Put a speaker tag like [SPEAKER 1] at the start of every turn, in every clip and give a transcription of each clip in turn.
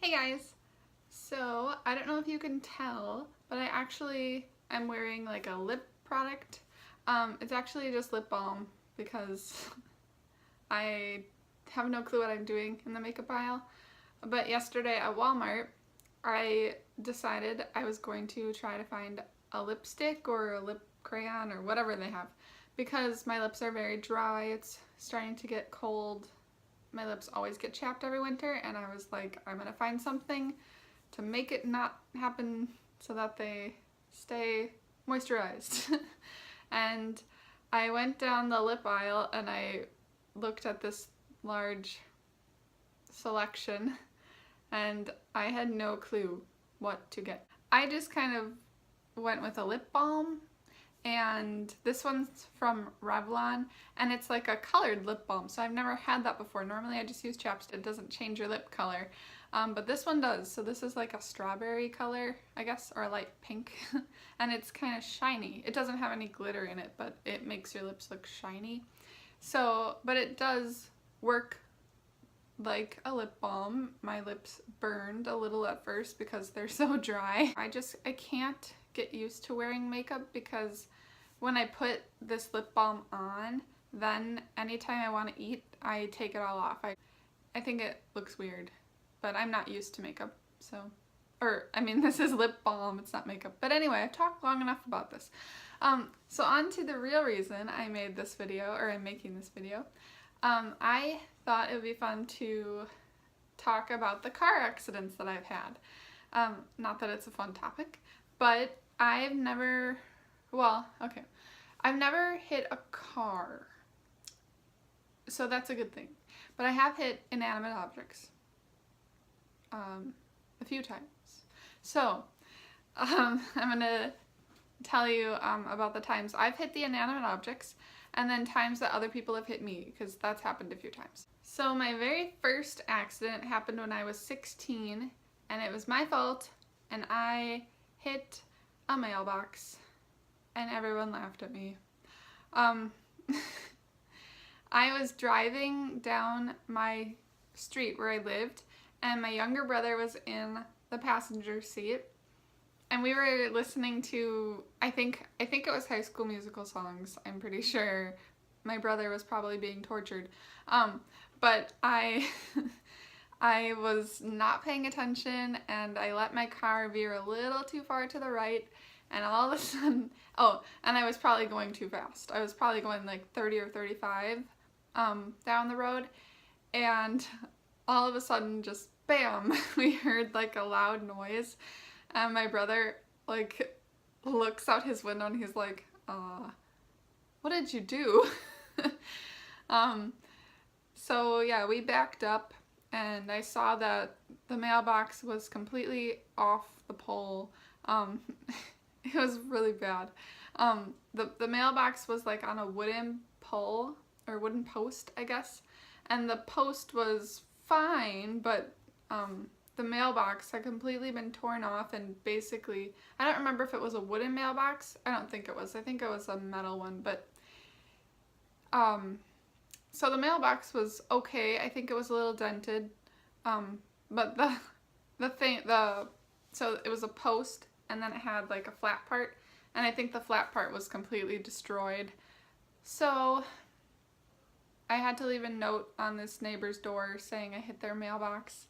[SPEAKER 1] Hey guys! So, I don't know if you can tell, but I actually am wearing like a lip product. It's actually just lip balm because I have no clue what I'm doing in the makeup aisle. But yesterday at Walmart, I decided I was going to try to find a lipstick or a lip crayon or whatever they have because my lips are very dry. It's starting to get cold. My lips always get chapped every winter, and I was like, I'm gonna find something to make it not happen so that they stay moisturized. And I went down the lip aisle and I looked at this large selection and I had no clue what to get. I just kind of went with a lip balm, and this one's from Revlon, and it's like a colored lip balm, so I've never had that before. Normally I just use chapstick. It doesn't change your lip color, but this one does. So this is like a strawberry color, I guess, or a light pink, and it's kind of shiny. It doesn't have any glitter in it, but it makes your lips look shiny. So, but it does work like a lip balm. My lips burned a little at first because they're so dry. I can't get used to wearing makeup because when I put this lip balm on, then anytime I want to eat, I take it all off. I think it looks weird, but I'm not used to makeup, so. This is lip balm, it's not makeup. But anyway, I've talked long enough about this. So on to the real reason I made this video, or I'm making this video. I thought it would be fun to talk about the car accidents that I've had. Not that it's a fun topic, but I've never hit a car, so that's a good thing. But I have hit inanimate objects a few times. So I'm gonna tell you about the times I've hit the inanimate objects and then times that other people have hit me, because that's happened a few times. So my very first accident happened when I was 16, and it was my fault, and I hit a mailbox and everyone laughed at me. I was driving down my street where I lived, and my younger brother was in the passenger seat, and we were listening to, I think it was High School Musical songs. I'm pretty sure my brother was probably being tortured. But I was not paying attention, and I let my car veer a little too far to the right, and all of a sudden, and I was probably going too fast. I was probably going like 30 or 35 down the road, and all of a sudden, just bam, we heard like a loud noise, and my brother like looks out his window and he's like, what did you do? So yeah, we backed up, and I saw that the mailbox was completely off the pole. It was really bad. The mailbox was like on a wooden pole, or wooden post, I guess, and the post was fine, but the mailbox had completely been torn off, and basically, I don't remember if it was a wooden mailbox. I don't think it was. I think it was a metal one, but so the mailbox was okay. I think it was a little dented, but so it was a post, and then it had like a flat part, and I think the flat part was completely destroyed. So I had to leave a note on this neighbor's door saying I hit their mailbox.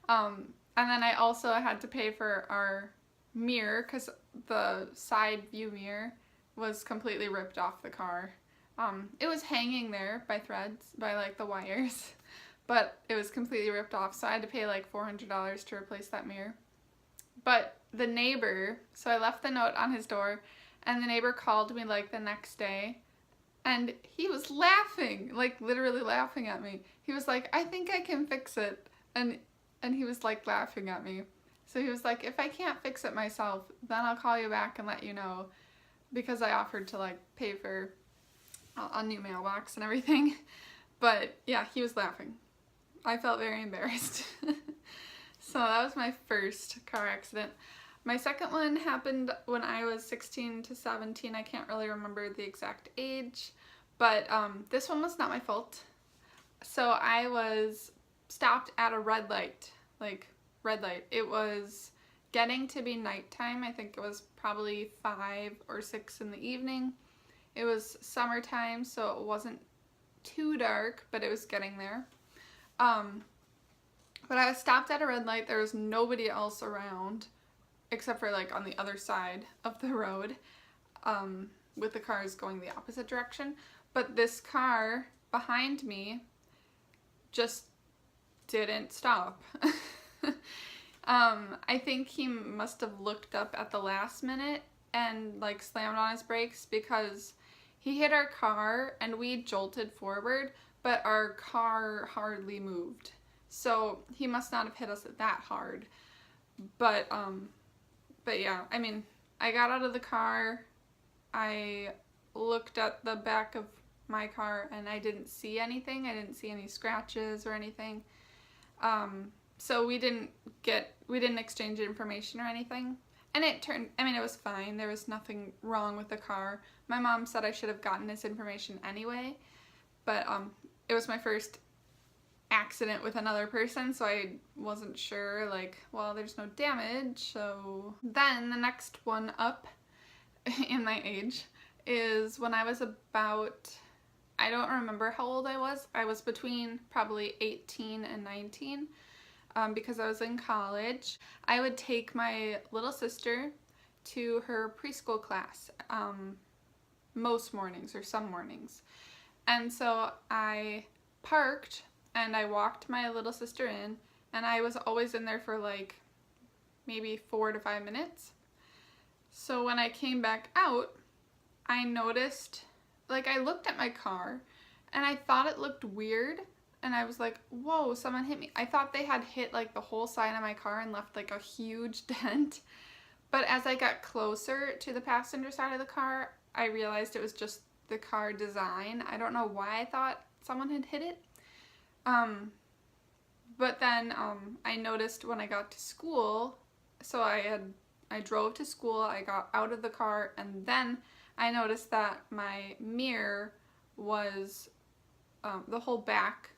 [SPEAKER 1] And then I also had to pay for our mirror, because the side view mirror was completely ripped off the car. It was hanging there by threads, by like the wires, but it was completely ripped off, so I had to pay like $400 to replace that mirror. But the neighbor, so I left the note on his door, and the neighbor called me like the next day, and he was laughing, like literally laughing at me. He was like, I think I can fix it, and he was like laughing at me. So he was like, if I can't fix it myself, then I'll call you back and let you know, because I offered to like pay for a new mailbox and everything. But yeah, he was laughing. I felt very embarrassed. So that was my first car accident. My second one happened when I was 16 to 17. I can't really remember the exact age, but this one was not my fault. So I was stopped at a red light, like red light. It was getting to be nighttime. I think it was probably 5 or 6 in the evening. It was summertime, so it wasn't too dark, but it was getting there. But I was stopped at a red light. There was nobody else around except for like on the other side of the road, with the cars going the opposite direction. But this car behind me just didn't stop. I think he must have looked up at the last minute and like slammed on his brakes, because he hit our car and we jolted forward, but our car hardly moved. So he must not have hit us that hard. But yeah, I mean, I got out of the car, I looked at the back of my car, and I didn't see anything. I didn't see any scratches or anything. So we didn't exchange information or anything. And it was fine. There was nothing wrong with the car. My mom said I should have gotten this information anyway, but it was my first accident with another person, so I wasn't sure, like, well, there's no damage. So then the next one up in my age is when I was about, I don't remember how old I was. I was between probably 18 and 19, because I was in college. I would take my little sister to her preschool class most mornings or some mornings. And so I parked and I walked my little sister in, and I was always in there for like maybe 4 to 5 minutes. So when I came back out, I noticed, like, I looked at my car and I thought it looked weird, and I was like, whoa, someone hit me. I thought they had hit like the whole side of my car and left like a huge dent. But as I got closer to the passenger side of the car, I realized it was just the car design. I don't know why I thought someone had hit it. But then I noticed when I got to school, so I drove to school, I got out of the car, and then I noticed that my mirror was the whole back,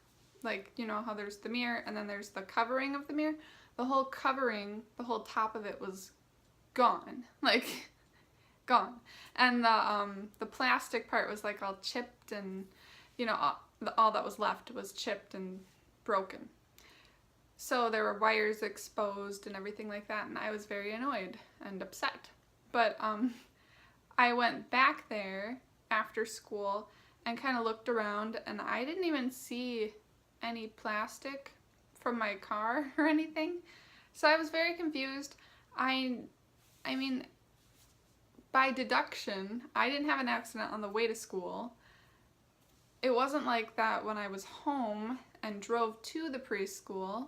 [SPEAKER 1] like, you know how there's the mirror and then there's the covering of the mirror? The whole covering, the whole top of it was gone, like gone. And the plastic part was like all chipped, and you know, all that was left was chipped and broken. So there were wires exposed and everything like that, and I was very annoyed and upset. But I went back there after school and kind of looked around, and I didn't even see any plastic from my car or anything. So I was very confused. I mean, by deduction, I didn't have an accident on the way to school. It wasn't like that when I was home and drove to the preschool,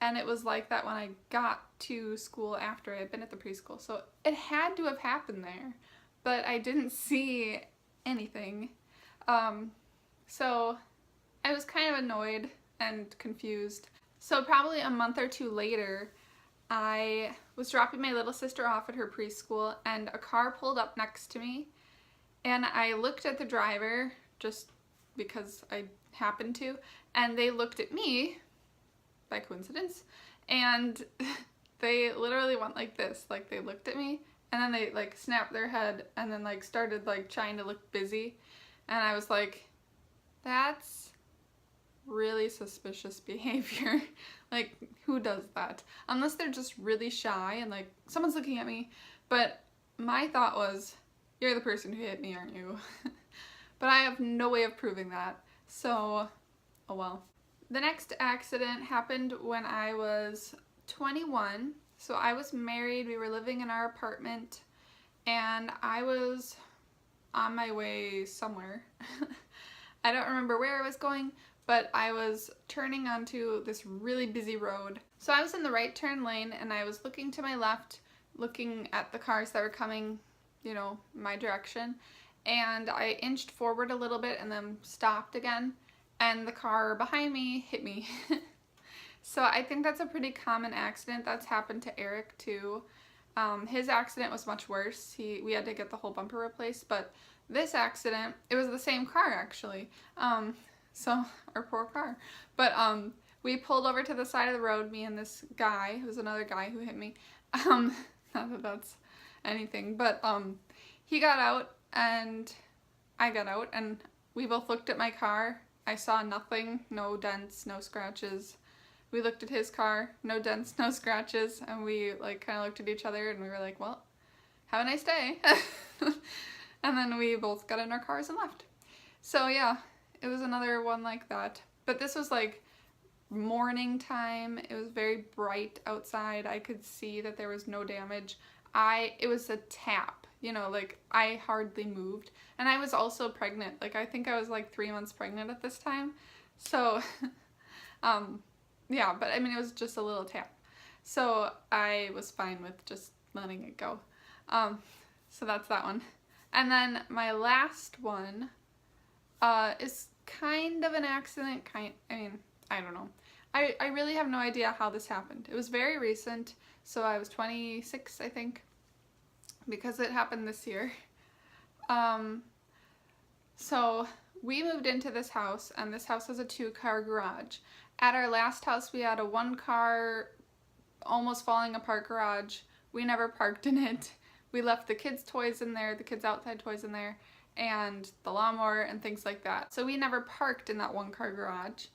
[SPEAKER 1] and it was like that when I got to school after I had been at the preschool. So it had to have happened there, but I didn't see anything. So I was kind of annoyed and confused. So probably a month or two later, I was dropping my little sister off at her preschool, and a car pulled up next to me, and I looked at the driver just because I happened to, and they looked at me by coincidence, and they literally went like this, like they looked at me and then they like snapped their head and then like started like trying to look busy, and I was like, that's really suspicious behavior. Like, who does that? Unless they're just really shy and like, someone's looking at me. But my thought was, you're the person who hit me, aren't you? But I have no way of proving that, so oh well. The next accident happened when I was 21. So I was married, we were living in our apartment, and I was on my way somewhere. I don't remember where I was going, but I was turning onto this really busy road. So I was in the right turn lane, and I was looking to my left, looking at the cars that were coming, you know, my direction, and I inched forward a little bit and then stopped again, and the car behind me hit me. So I think that's a pretty common accident. That's happened to Eric too. His accident was much worse. We had to get the whole bumper replaced, but this accident, it was the same car actually. So our poor car. But we pulled over to the side of the road, me and this guy, who was another guy who hit me. Not that that's anything, but he got out and I got out and we both looked at my car. I saw nothing, no dents, no scratches. We looked at his car, no dents, no scratches, and we like kind of looked at each other and we were like, well, have a nice day. And then we both got in our cars and left. So yeah, it was another one like that. But this was like morning time. It was very bright outside. I could see that there was no damage. It was a tap, you know, like I hardly moved. And I was also pregnant. Like I think I was like 3 months pregnant at this time. So, yeah, but I mean, it was just a little tap. So I was fine with just letting it go. So that's that one. And then my last one is kind of an accident. I mean, I don't know. I really have no idea how this happened. It was very recent, so I was 26, I think, because it happened this year. So we moved into this house, and this house has a 2-car garage. At our last house, we had a 1-car, almost falling apart garage. We never parked in it. We left the kids' toys in there, the kids' outside toys in there, and the lawnmower and things like that. So we never parked in that 1-car garage.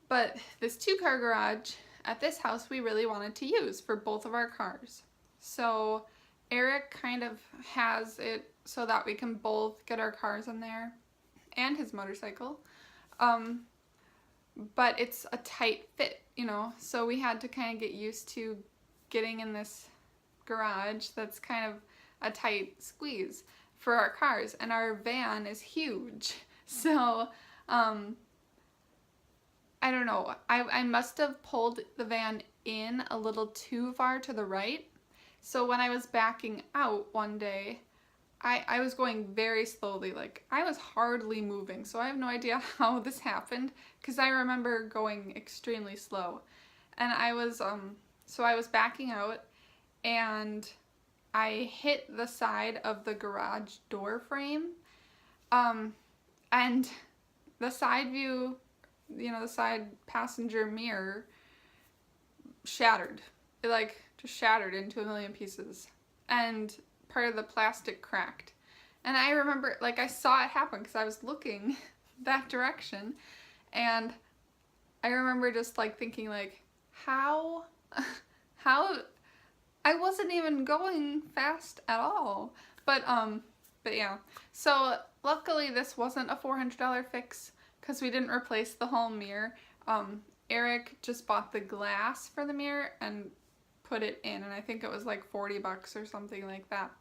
[SPEAKER 1] But this 2-car garage at this house we really wanted to use for both of our cars. So Eric kind of has it so that we can both get our cars in there and his motorcycle. But it's a tight fit, you know, so we had to kind of get used to getting in this garage that's kind of a tight squeeze for our cars, and our van is huge. So I don't know, I must have pulled the van in a little too far to the right. So when I was backing out one day, I was going very slowly, like I was hardly moving. So I have no idea how this happened, because I remember going extremely slow. And I was backing out and I hit the side of the garage door frame, and the side view, you know, the side passenger mirror shattered. It like just shattered into a million pieces, and part of the plastic cracked. And I remember, like, I saw it happen because I was looking that direction, and I remember just like thinking like, how I wasn't even going fast at all. But yeah. So luckily this wasn't a $400 fix, because we didn't replace the whole mirror. Eric just bought the glass for the mirror and put it in, and I think it was like $40 or something like that.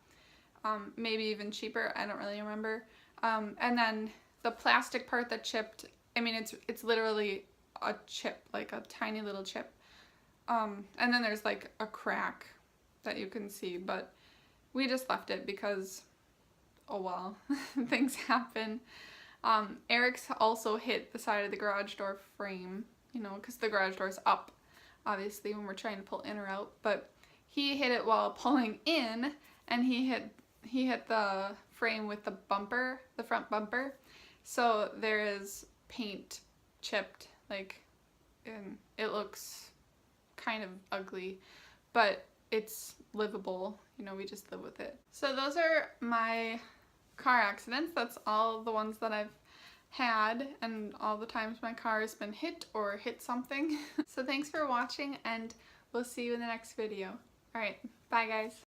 [SPEAKER 1] Maybe even cheaper, I don't really remember. And then the plastic part that chipped, I mean, it's literally a chip, like a tiny little chip. And then there's like a crack that you can see, but we just left it because, oh well, things happen. Eric's also hit the side of the garage door frame, you know, because the garage door's up, obviously, when we're trying to pull in or out, but he hit it while pulling in, and he hit the frame with the bumper, the front bumper, so there is paint chipped, like, and it looks kind of ugly, but it's livable, you know, we just live with it. So those are my car accidents. That's all the ones that I've had, and all the times my car has been hit or hit something. So thanks for watching, and we'll see you in the next video. Alright, bye guys.